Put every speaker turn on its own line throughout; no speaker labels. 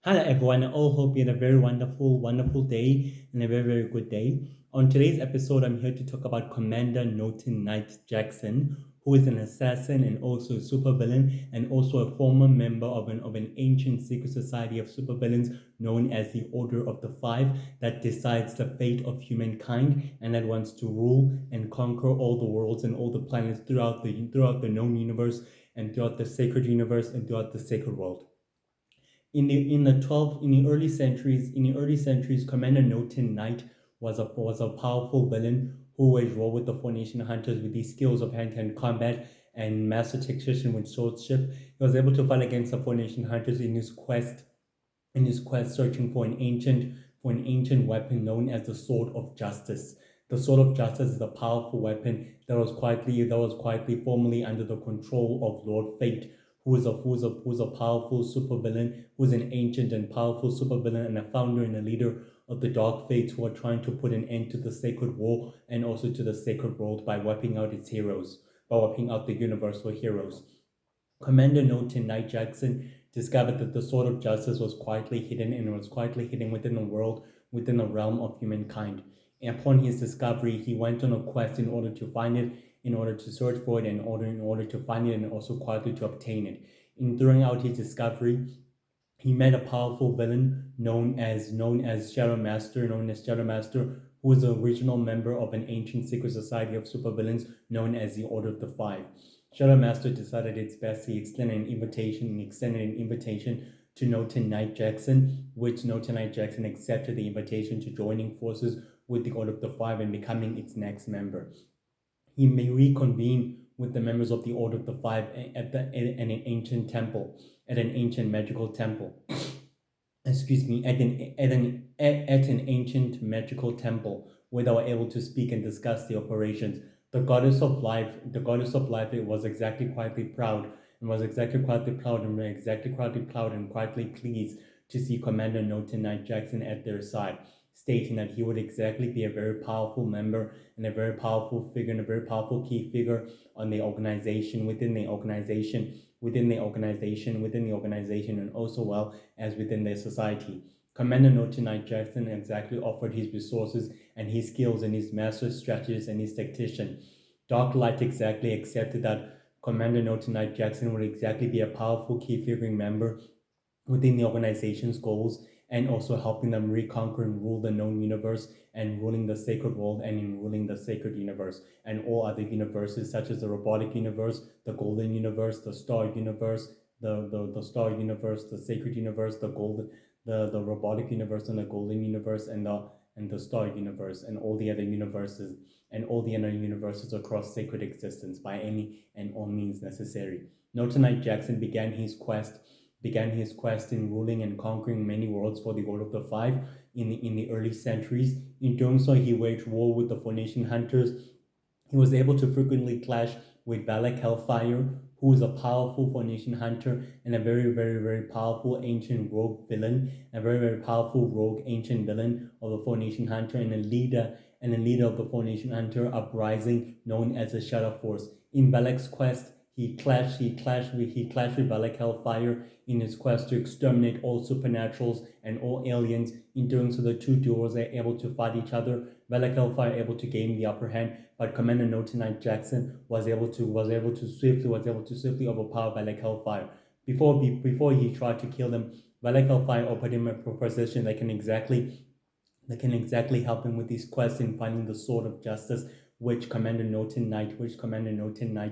Hello, everyone. I all hope you had a very wonderful day and a very good day. On today's episode, I'm here to talk about Commander Norton Knight Jackson, who is an assassin and also a supervillain, and also a former member of an ancient secret society of supervillains known as the Order of the Five, that decides the fate of humankind and that wants to rule and conquer all the worlds and all the planets throughout the known universe and throughout the sacred universe and throughout the sacred world. In the early centuries, Commander Norton Knight was a powerful villain who waged war with the Formation Hunters with these skills of hand-to-hand combat and master tactician with swordship. He was able to fight against the Formation Hunters in his quest searching for an ancient weapon known as the Sword of Justice. The Sword of Justice is a powerful weapon that was quietly formerly under the control of Lord Fate, who is a powerful supervillain, who is an ancient and powerful supervillain and a founder and a leader of the Dark Fates, who are trying to put an end to the sacred war and also to the sacred world by wiping out the universal heroes. Commander Norton Knight Jackson discovered that the Sword of Justice was quietly hidden and was quietly hidden within the world, within the realm of humankind. And upon his discovery, he went on a quest in order to find it, in order to search for it, in order to find it, and also quietly to obtain it. In Throughout his discovery, he met a powerful villain known as Shadow Master, who was the original member of an ancient secret society of supervillains known as the Order of the Five. Shadow Master decided it's best he extended an invitation to Norton Knight Jackson, which Norton Knight Jackson accepted the invitation to joining forces with the Order of the Five and becoming its next member. He may reconvene with the members of the Order of the Five at an ancient magical temple. Excuse me, at an ancient magical temple where they were able to speak and discuss the operations. The goddess of life, it was exactly quietly proud and quietly pleased to see Commander Norton Knight Jackson at their side, stating that he would exactly be a very powerful member and a very powerful figure and a very powerful key figure on the organization, within the organization, and also well as within their society. Commander Norton Knight Jackson exactly offered his resources and his skills and his master strategist and his tactician. Dark Light exactly accepted that Commander Norton Knight Jackson would exactly be a powerful key figuring member within the organization's goals and also helping them reconquer and rule the known universe and ruling the sacred world and in ruling the sacred universe and all other universes such as the robotic universe, the golden universe, the star universe, the star universe, the sacred universe, the robotic universe and the golden universe and the star universe and all the other universes across sacred existence by any and all means necessary. Notonite Jackson began his quest in ruling and conquering many worlds for the Order of the Five in the early centuries. In doing so, he waged war with the Formation Hunters. He was able to frequently clash with Valak Hellfire, who is a powerful Formation Hunter and a very powerful ancient rogue villain, a very powerful rogue ancient villain of the Formation Hunter and a leader of the Formation Hunter uprising known as the Shadow Force. In Valak's quest, he clashed with Valak Hellfire in his quest to exterminate all supernaturals and all aliens. In doing so, the two duos are able to fight each other. Valak Hellfire able to gain the upper hand, but Commander Norton Knight Jackson was able to swiftly overpower Valak Hellfire. Before he tried to kill him, Valak Hellfire offered him a proposition that can exactly help him with his quest in finding the Sword of Justice, which Commander Norton Knight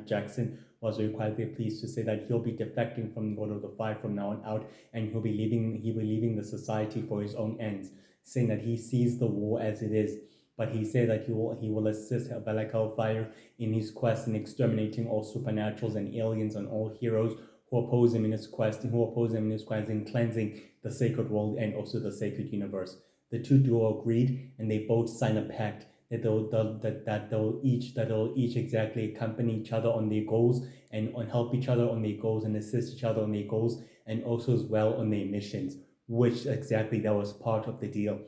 Jackson was very quietly pleased to say that he'll be defecting from the Order of the Five from now on out, and he'll be leaving the society for his own ends, saying that he sees the war as it is, but he said that he will assist Valak Hellfire in his quest in exterminating all supernaturals and aliens and all heroes who oppose him in his quest in cleansing the sacred world and also the sacred universe. The two duo agreed, and they both signed a pact that they'll each exactly accompany each other on their goals and help each other on their goals and assist each other on their goals and also as well on their missions, which exactly that was part of the deal.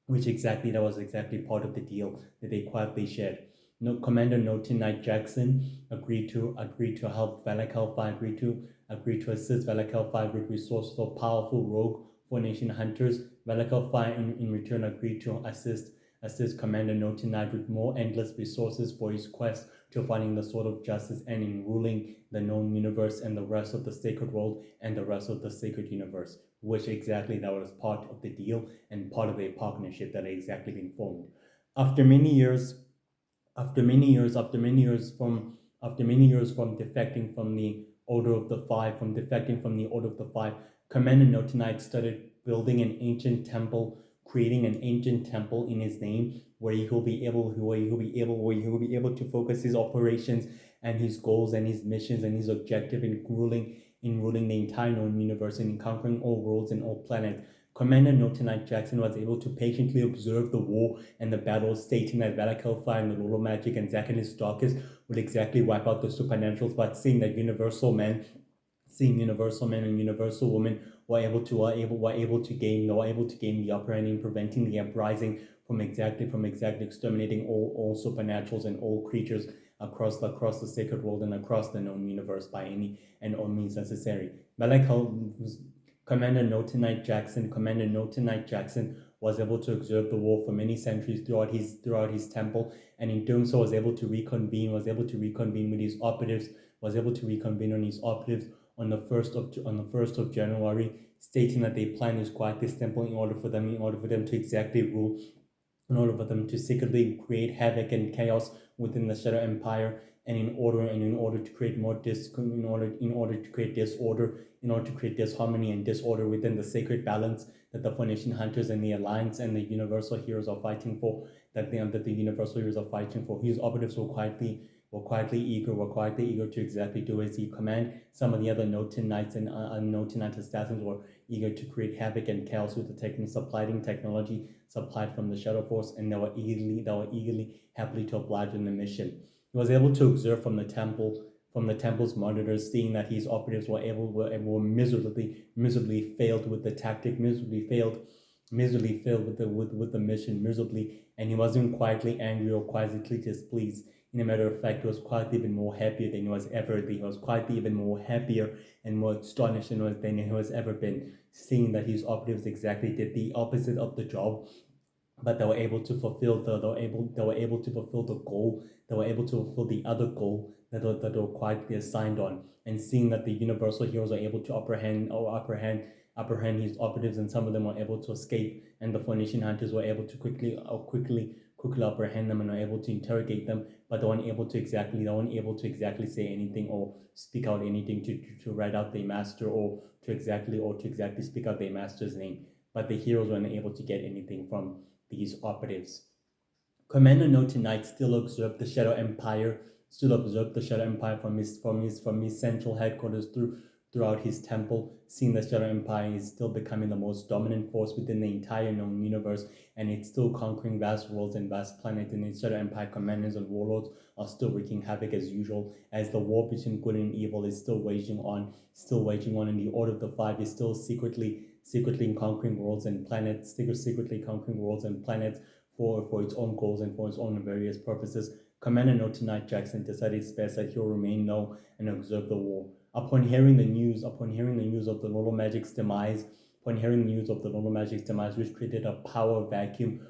Which exactly that was exactly part of the deal that they quietly shared. No, Commander Norton Knight Jackson agreed to help Valak Hellfire, agreed to assist Valak Hellfire with resources of powerful rogue Nation hunters. Valakal Fire in return agreed to assist Commander No Tonight with more endless resources for his quest to finding the sword of justice and in ruling the known universe and the rest of the sacred world and the rest of the sacred universe, which exactly that was part of the deal and part of a partnership that had exactly been formed. After many years, after many years from defecting from the Order of the Five, Commander No Tonight started building an ancient temple, creating an ancient temple in his name, where he will be able to focus his operations and his goals and his missions and his objective in ruling the entire known universe and in conquering all worlds and all planets. Commander No Tonight Jackson was able to patiently observe the war and the battles, stating that Valak Hellfire and the Lolo Magic and Zack and his Darkest would exactly wipe out the supernaturals, but seeing Universal Man and Universal Woman were able to gain the upper hand in preventing the uprising from exactly exterminating all supernaturals and all creatures across the sacred world and across the known universe by any and all means necessary. Malek Commander No Tonight Jackson was able to observe the war for many centuries throughout his temple, and in doing so was able to reconvene with his operatives, on the first of January, stating that their plan is quite this simple in order for them to exactly rule, in order for them to secretly create havoc and chaos within the Shadow Empire, and in order to create disharmony and disorder within the sacred balance that the Nation hunters and the Alliance and the Universal Heroes are fighting for, His operatives were quietly eager to exactly do as he command. Some of the other Noten Knights and Noten Knight assassins were eager to create havoc and chaos with the technology supplied from the Shadow Force, and they were eagerly happily to oblige in the mission. He was able to observe from the temple's monitors, seeing that his operatives were miserably failed with the tactic, miserably failed with the mission, miserably, and he wasn't quietly angry or quietly displeased. In a matter of fact, he was quietly even more happier than he was ever. He was quietly even more happier and more astonished than he has ever been, seeing that his operatives exactly did the opposite of the job, but they were able to fulfill the goal. They were able to fulfill the other goal that they were quietly assigned on. And seeing that the Universal Heroes are able to apprehend his operatives, and some of them were able to escape, and the Nation hunters were able to quickly apprehend them and were able to interrogate them, but they weren't able to exactly say anything or speak out anything to write out their master or to exactly speak out their master's name. But the heroes weren't able to get anything from these operatives. Commander No Tonight still observed the Shadow Empire from his central headquarters throughout his temple, seeing the Shadow Empire is still becoming the most dominant force within the entire known universe, and it's still conquering vast worlds and vast planets, and its Shadow Empire commanders and warlords are still wreaking havoc as usual, as the war between good and evil is still waging on, and the Order of the Five is still secretly conquering worlds and planets, for its own goals and for its own various purposes. Commander No Tonight Jackson decided it's best that he'll remain low and observe the war. Upon hearing the news of the Lolo Magic's demise, which created a power vacuum,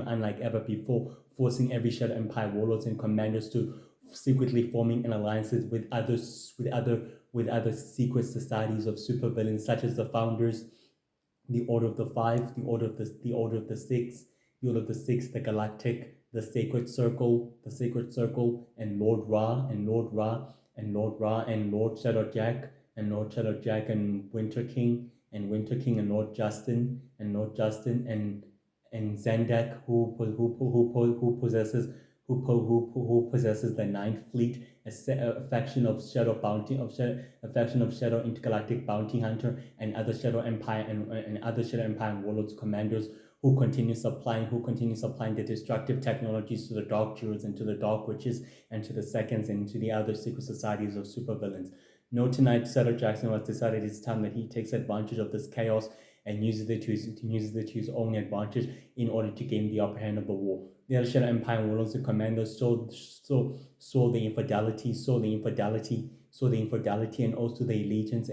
unlike ever before, forcing every Shadow Empire warlords and commanders to secretly forming an alliances with other secret societies of supervillains, such as the Founders, the Order of the Five, the Order of the Six, the Galactic, the Sacred Circle, and Lord Ra, and Lord Shadow Jack, and Winter King, and Lord Justin, and Zandak, who possesses the Ninth Fleet, a faction of Shadow Intergalactic Bounty Hunter, and other Shadow Empire warlords commanders who continue supplying the destructive technologies to the Dark Druids and to the Dark Witches and to the Seconds and to the other secret societies of supervillains. No, tonight Shadow Jackson has decided it's time that he takes advantage of this chaos and uses it to his own advantage in order to gain the upper hand of the war. The other Shadow Empire warlords and commanders saw the infidelity, and also the allegiance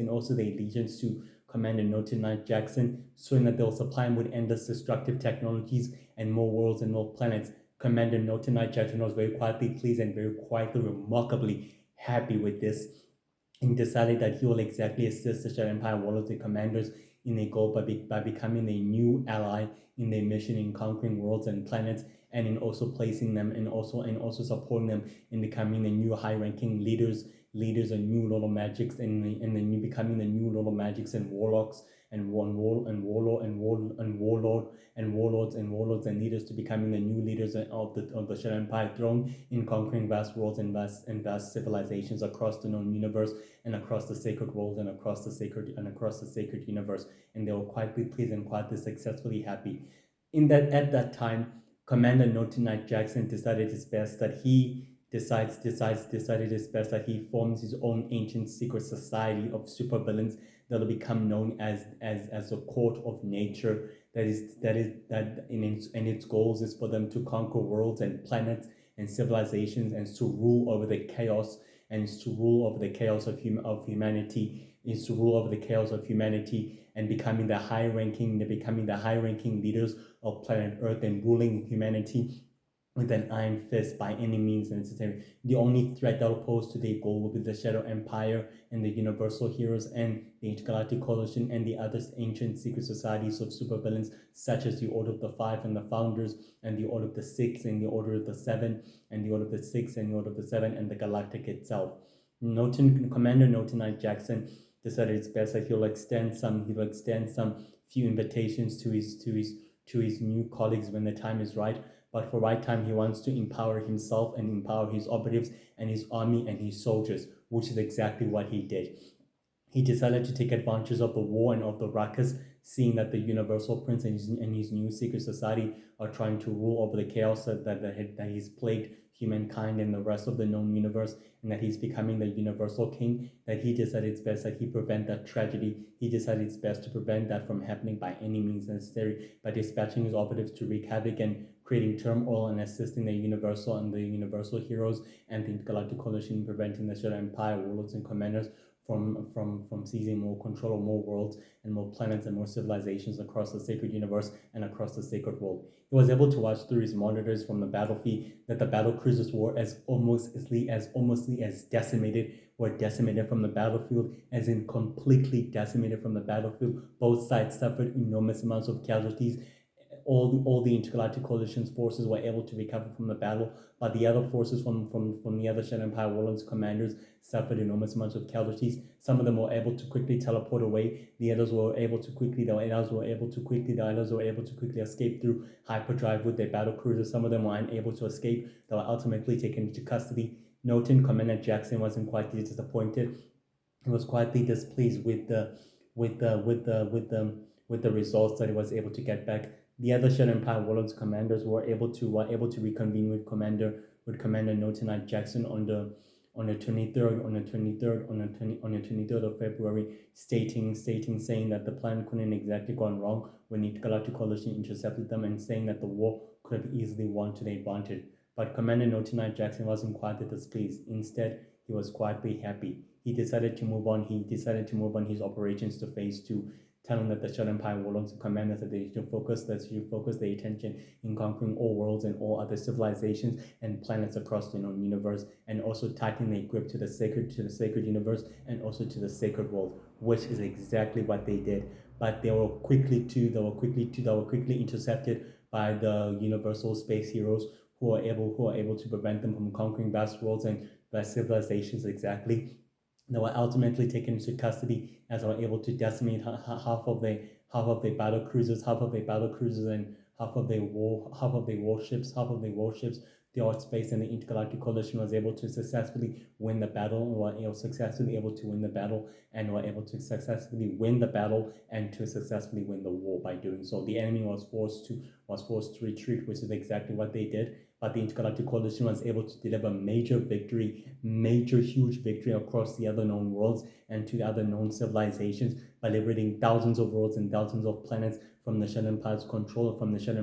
to Commander Noted Knight Jackson, showing that they'll supply him with endless destructive technologies and more worlds and more planets. Commander Noted Knight Jackson was very quietly pleased and very quietly, remarkably happy with this, and decided that he will exactly assist the Shadow Empire warlords and commanders in their goal by becoming a new ally in their mission in conquering worlds and planets, and in also placing them and also supporting them in becoming the new high-ranking leaders and new Lord of Magics and the new becoming the new Lord of Magics and warlocks and warlords and leaders to becoming the new leaders of the Shadow Empire throne in conquering vast worlds and vast civilizations across the known universe and across the sacred world and across the sacred universe. And they were quietly pleased and quietly successfully happy. At that time, Commander Noted Knight Jackson decided his best that he decided his best that he forms his own ancient secret society of supervillains that will become known as the court of nature. That in its goals is for them to conquer worlds and planets and civilizations and to rule over the chaos of humanity, is to rule over the chaos of humanity and becoming the high ranking leaders of planet Earth and ruling humanity with an iron fist by any means necessary. The only threat that will pose to their goal will be the Shadow Empire and the Universal Heroes and the Intergalactic Coalition and the other ancient secret societies of supervillains, such as the Order of the Five and the Founders, and the Order of the Six and the Order of the Seven, and the Order of the Six and the Order of the Seven, and the Galactic itself. Commander Noted Knight Jackson decided it's best that he'll extend some few invitations to his new colleagues when the time is right. But for right time, he wants to empower himself and empower his operatives and his army and his soldiers, which is exactly what he did. He decided to take advantage of the war and of the ruckus, seeing that the Universal Prince and his new secret society are trying to rule over the chaos that he's plagued humankind and the rest of the known universe, and that he's becoming the Universal King, that he decided it's best that he prevent that tragedy. He decided it's best to prevent that from happening by any means necessary by dispatching his operatives to wreak havoc and creating turmoil and assisting the Universal Heroes and the Galactic Coalition in preventing the Shadow Empire warlords and commanders from seizing more control of more worlds and more planets and more civilizations across the sacred universe and across the sacred world. He was able to watch through his monitors from the battlefield that the battle cruisers were almost as decimated from the battlefield, as in completely decimated from the battlefield. Both sides suffered enormous amounts of casualties. All the Intergalactic Coalition's forces were able to recover from the battle, but the other forces from the other Shadow Empire warlords commanders suffered enormous amounts of casualties. Some of them were able to quickly teleport away. The others were able to quickly escape through hyperdrive with their battle cruisers. Some of them were unable to escape. They were ultimately taken into custody. Noting Commander Jackson wasn't quite disappointed. He was quietly displeased with the results that he was able to get back. The other Shadow Empire warlords commanders were able to reconvene with Commander Noted Knight Jackson on the 23rd of February, saying that the plan couldn't exactly gone wrong when the Galactic Coalition intercepted them, and saying that the war could have easily won to their advantage. But Commander Noted Knight Jackson wasn't quietly displeased. Instead, he was quietly happy. He decided to move on his operations to phase 2, telling that the Shadow Empire warlords and commanders that they should focus their attention in conquering all worlds and all other civilizations and planets across the known universe, and also tightening their grip to the sacred universe and also to the sacred world, which is exactly what they did. But they were quickly intercepted by the Universal Space Heroes, who are able to prevent them from conquering vast worlds and vast civilizations exactly. They were ultimately taken into custody, as they were able to decimate half of their battle cruisers, and half of their warships. The Earth Space and the Intergalactic Coalition was able to successfully win the battle, and were able to successfully win the battle and to successfully win the war by doing so. The enemy was forced to retreat, which is exactly what they did. But the Intergalactic Coalition was able to deliver huge victory across the other known worlds and to other known civilizations by liberating thousands of worlds and thousands of planets from the Shadow Empire's control, and from the Shadow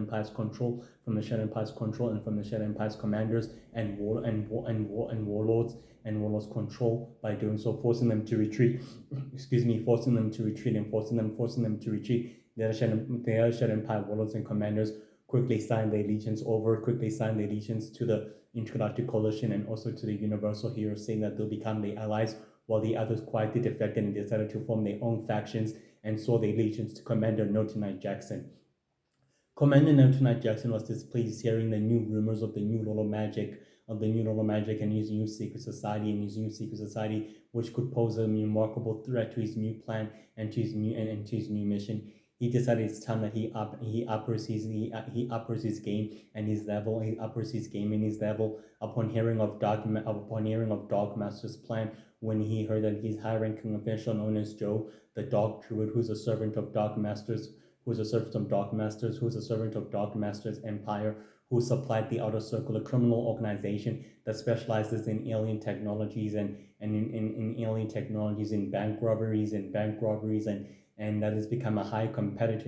Empire's commanders and warlords and warlords control by doing so, forcing them to retreat. Forcing them to retreat and forcing them to retreat. The other Shadow Empire warlords and commanders quickly signed their allegiance to the Intergalactic Coalition and also to the Universal Heroes, saying that they'll become their allies, while the others quietly defected and decided to form their own factions and swore their allegiance to Commander No Tonight Jackson. Commander No Tonight Jackson was displeased hearing the new rumors of the new Lord of Magic, and his new secret society, which could pose a remarkable threat to his new plan and to his new mission. He decided it's time that he uppers his game and his level. He uppers his game and his level upon hearing of Dark Master's plan. When he heard that his high-ranking official known as Joe, the Dark Druid, who's a servant of Dark Master's empire, who supplied the Outer Circle, a criminal organization that specializes in alien technologies and in alien technologies, in bank robberies and that has become a high competitor.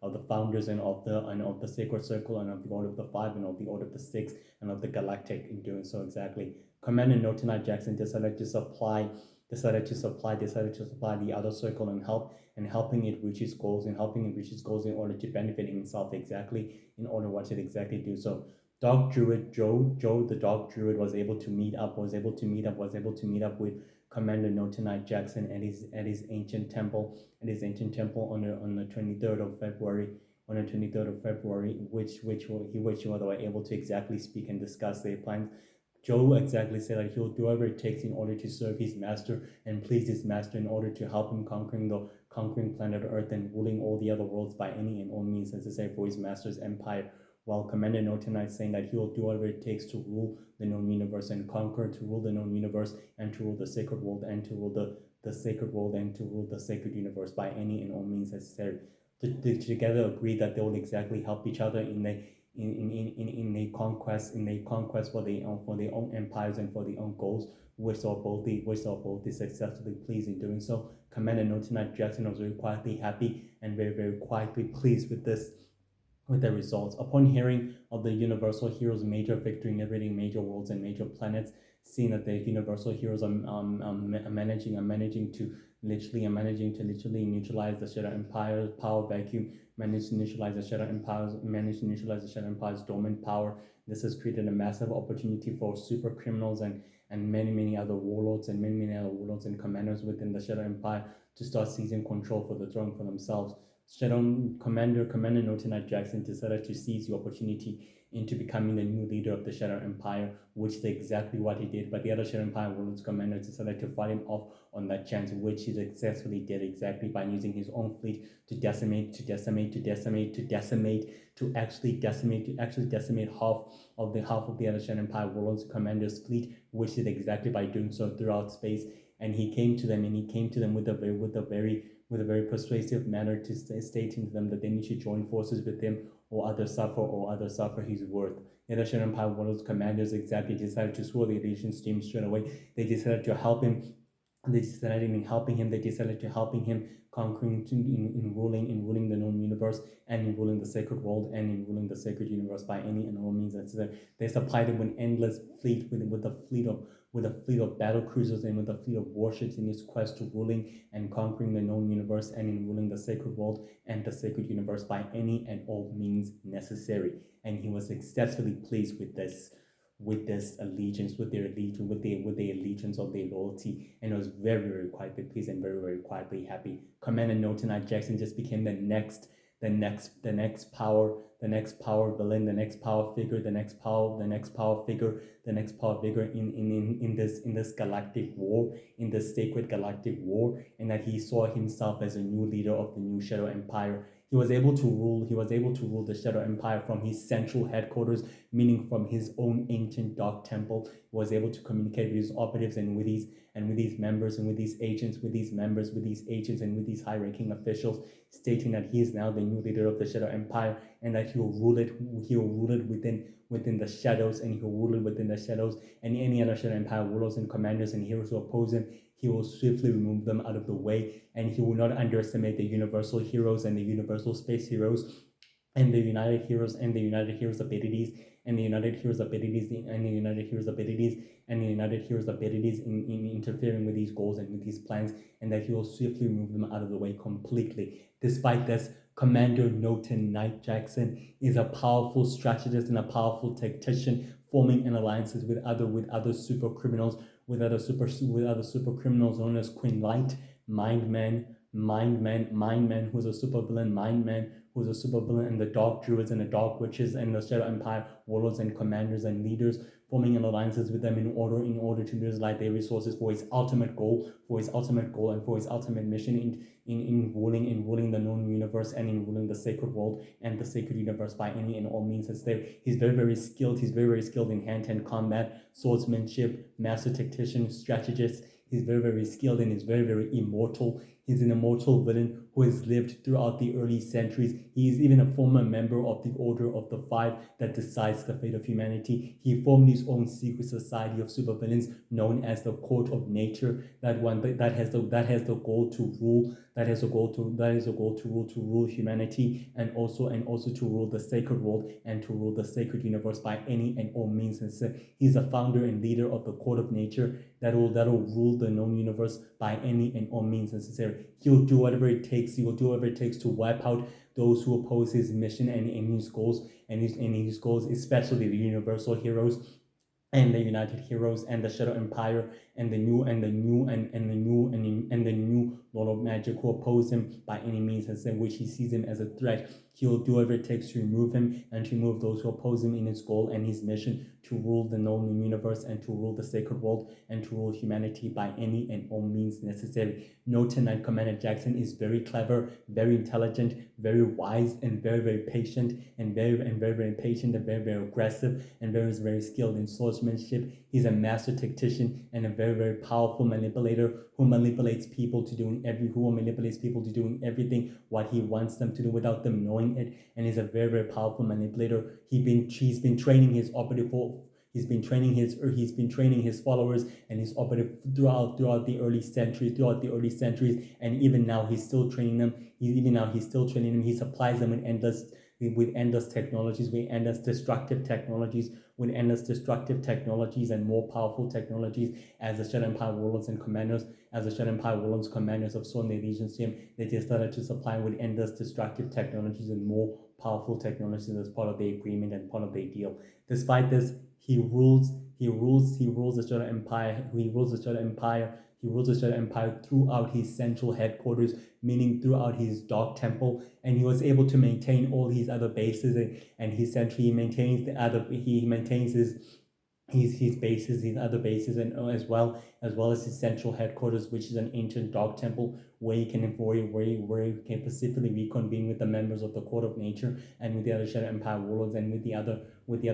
Of the founders and of the Sacred Circle and of the Order of the Five and of the Order of the Six and of the Galactic. In doing so, exactly, Commander No Tonight Jackson decided to supply the Outer Circle and helping it reach its goals in order to benefit himself, exactly, in order what it exactly do. So Dark Druid Joe the Dark Druid was able to meet up with Commander No Tonight Jackson at his ancient temple on the 23rd of February, which they were able to exactly speak and discuss their plans. Joe exactly said that he'll do whatever it takes in order to serve his master and please his master, in order to help him conquering planet Earth and ruling all the other worlds by any and all means necessary for his master's empire. While Commander No Tonight saying that he will do whatever it takes to rule the known universe and to rule the known universe and to rule the sacred world and to rule the sacred world and to rule the sacred universe by any and all means necessary. To together agree that they will exactly help each other in a conquest for their own empires and for their own goals, which are both successfully pleased in doing so. Commander No Tonight Jackson was very quietly happy and very, very quietly pleased with the results. Upon hearing of the Universal Heroes' major victory in liberating major worlds and major planets, seeing that the Universal Heroes are managing to literally neutralize the Shadow Empire's power vacuum, managed to neutralize the Shadow Empire's dormant power. This has created a massive opportunity for super criminals and many other warlords and commanders within the Shadow Empire to start seizing control for the throne for themselves. Commander No Tonight Jackson decided to seize the opportunity into becoming the new leader of the Shadow Empire, which is exactly what he did. But the other Shadow Empire warlords commander decided to fight him off on that chance, which he successfully did, exactly by using his own fleet to actually decimate half of the other Shadow Empire warlords commander's fleet, which he did exactly by doing so throughout space. And he came to them with a very persuasive manner, to stating to them that they need to join forces with him or other suffer his worth. The other Shadow Empire warlords commanders exactly decided to swear the allegiance to him straight away. They decided to help him. They decided to helping him conquering in ruling the known universe and in ruling the sacred world and in ruling the sacred universe by any and all means necessary. They supplied him with an endless fleet, with a fleet of battle cruisers and with a fleet of warships in his quest to ruling and conquering the known universe and in ruling the sacred world and the sacred universe by any and all means necessary. And he was successfully pleased with their allegiance of their loyalty, and was very, very quietly pleased and very, very quietly happy. Commander No Tonight Jackson just became the next power villain, the next power figure in this galactic war, in this sacred galactic war, and that he saw himself as a new leader of the new Shadow Empire. He was able to rule the Shadow Empire from his central headquarters, meaning from his own ancient dark temple. He was able to communicate with his operatives and with these members and with these agents, and with these high-ranking officials, stating that he is now the new leader of the Shadow Empire and that he will rule it within the shadows, and and any other Shadow Empire warlords and commanders and heroes who oppose him, he will swiftly remove them out of the way, and he will not underestimate the Universal Heroes and the Universal Space Heroes, and the United Heroes and the United Heroes abilities and the United Heroes abilities and the United Heroes abilities and the United Heroes abilities in interfering with these goals and with these plans, and that he will swiftly remove them out of the way completely. Despite this, Commander Noten Knight Jackson is a powerful strategist and a powerful tactician, forming an alliances with other super criminals, with other super criminals known as Queen Light, Mindman, who's a supervillain, Mindman, who's a supervillain, and the Dark Druids and the Dark Witches and the Shadow Empire warlords and commanders and leaders, forming an alliances with them in order to utilize their resources for his ultimate goal, and for his ultimate mission in ruling the known universe and in ruling the sacred world and the sacred universe by any and all means. He's very skilled. He's very skilled in hand-to-hand combat, swordsmanship, master tactician, strategist. He's very skilled and he's very immortal. He's an immortal villain who has lived throughout the early centuries. He is even a former member of the Order of the Five that decides the fate of humanity. He formed his own secret society of supervillains known as the Court of Nature. That has the goal to rule. That has a goal to rule humanity and also to rule the sacred world and to rule the sacred universe by any and all means. And so he's a founder and leader of the Court of Nature that will rule the known universe by any and all means necessary. He'll do whatever it takes. He will do whatever it takes to wipe out those who oppose his mission and his goals especially the Universal Heroes and the United Heroes and the Shadow Empire and the new Lord of Magic who oppose him by any means, and which he sees him as a threat. He'll do whatever it takes to remove him and to remove those who oppose him in his goal and his mission to rule the known universe and to rule the sacred world and to rule humanity by any and all means necessary. Note Knight Commander Jackson is very clever, very intelligent, very wise, and very patient, and very patient, and very aggressive, and very skilled in swordsmanship. He's a master tactician and a very powerful manipulator who manipulates people to doing everything what he wants them to do without them knowing it. And he's a very powerful manipulator. He's been training his operative for. He's been training his followers and his operative throughout the early centuries, and even now he's still training them. He supplies them with endless technologies, with endless destructive technologies, and more powerful technologies. As the Shadow Empire warlords and commanders, have sworn their allegiance to him, they just started to supply him with endless destructive technologies and more powerful technologies as part of the agreement and part of the deal. Despite this, he rules the Shadow Empire. He rules the Shadow Empire throughout his central headquarters, meaning throughout his Dark Temple, and he was able to maintain all his other bases, and he maintains his bases, his other bases, and as well as his central headquarters, which is an ancient Dark Temple where he can pacifically reconvene with the members of the Court of Nature and with the other Shadow Empire warlords and with the other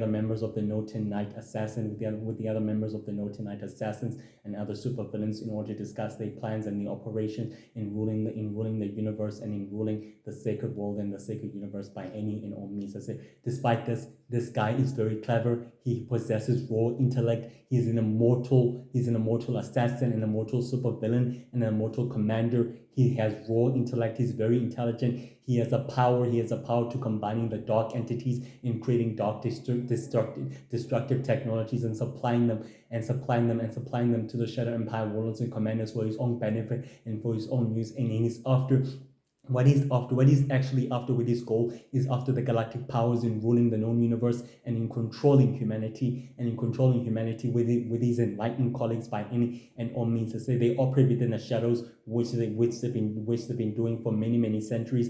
members of the Noten Knight Assassin, with the other members of the Noten Knight Assassins and other supervillains in order to discuss their plans and the operations in ruling the universe and in ruling the sacred world and the sacred universe by any and all means. Despite this guy is very clever. He possesses raw intellect. He's an immortal assassin, an immortal supervillain, and an immortal commander. He has raw intellect. He's very intelligent. He has a power to combining the dark entities in creating dark destructive technologies and supplying them to the Shadow Empire warlords and commanders for his own benefit and for his own use. And he's after what he's actually after with his goal is after the galactic powers in ruling the known universe and in controlling humanity with his enlightened colleagues by any and all means. They operate within the shadows, which they've been doing for many centuries,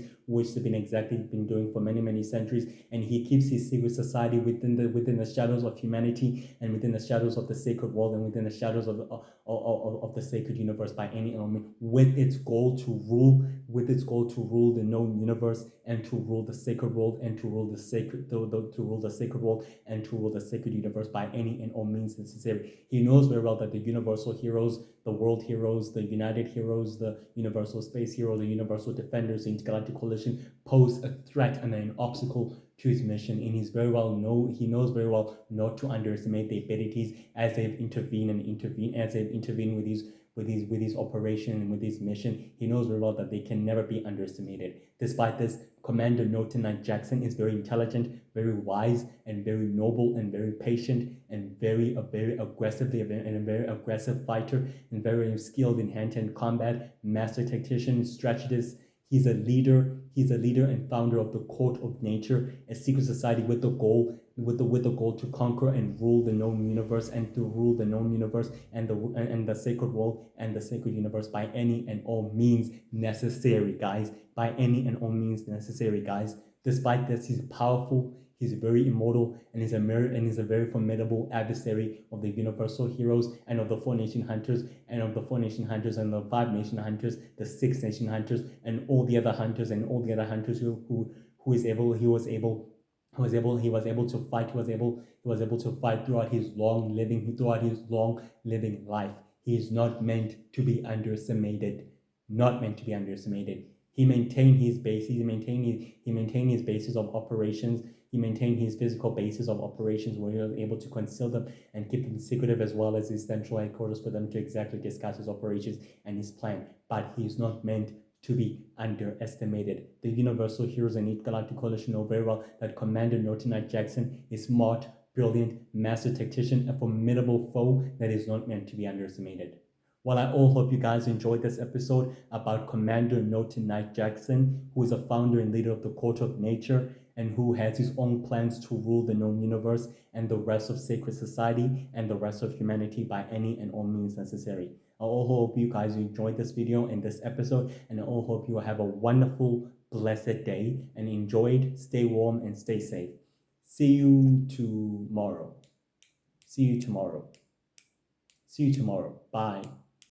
and he keeps his secret society within the shadows of humanity and within the shadows of the sacred world and within the shadows of the sacred universe by any and all means, with its goal to rule the known universe and to rule the sacred world and to rule the sacred world and to rule the sacred universe by any and all means necessary. He knows very well that the universal heroes, the world heroes, the united heroes, the universal space heroes, the universal defenders, the intergalactic coalition pose a threat and an obstacle to his mission, and he knows very well not to underestimate the abilities as they've intervened with his operation and with his mission. He knows very well that they can never be underestimated. Despite this, Commander Norton Knight Jackson is very intelligent, very wise, and very noble, and very patient, and very a very aggressive fighter, and very skilled in hand-to-hand combat, master tactician, strategist. He's a leader. He's a leader and founder of the Court of Nature, a secret society with the goal to conquer and rule the known universe, and to rule the known universe and the sacred world and the sacred universe by any and all means necessary, guys. By any and all means necessary, guys. Despite this, he's powerful. He's very immortal, and he's a very formidable adversary of the universal heroes and of the 4 Nation Hunters, and of the 4 Nation Hunters and the 5 Nation Hunters, the 6 Nation Hunters, and all the other hunters and all the other hunters who was able to fight. He was able to fight throughout his long living life. He is not meant to be underestimated. Not meant to be underestimated. He maintained his base. He maintained his bases of operations. He maintained his physical bases of operations where he was able to conceal them and keep them secretive, as well as his central headquarters for them to exactly discuss his operations and his plan. But he is not meant to be underestimated. The Universal Heroes and Galactic Coalition know very well that Commander Norton Knight Jackson is smart, brilliant, master tactician, a formidable foe that is not meant to be underestimated. Well, I all hope you guys enjoyed this episode about Commander Norton Knight Jackson, who is a founder and leader of the Court of Nature, and who has his own plans to rule the known universe and the rest of sacred society and the rest of humanity by any and all means necessary. I all hope you guys enjoyed this video and this episode, and I all hope you have a wonderful, blessed day, and enjoy it. Stay warm and stay safe. See you tomorrow. See you tomorrow. See you tomorrow. Bye.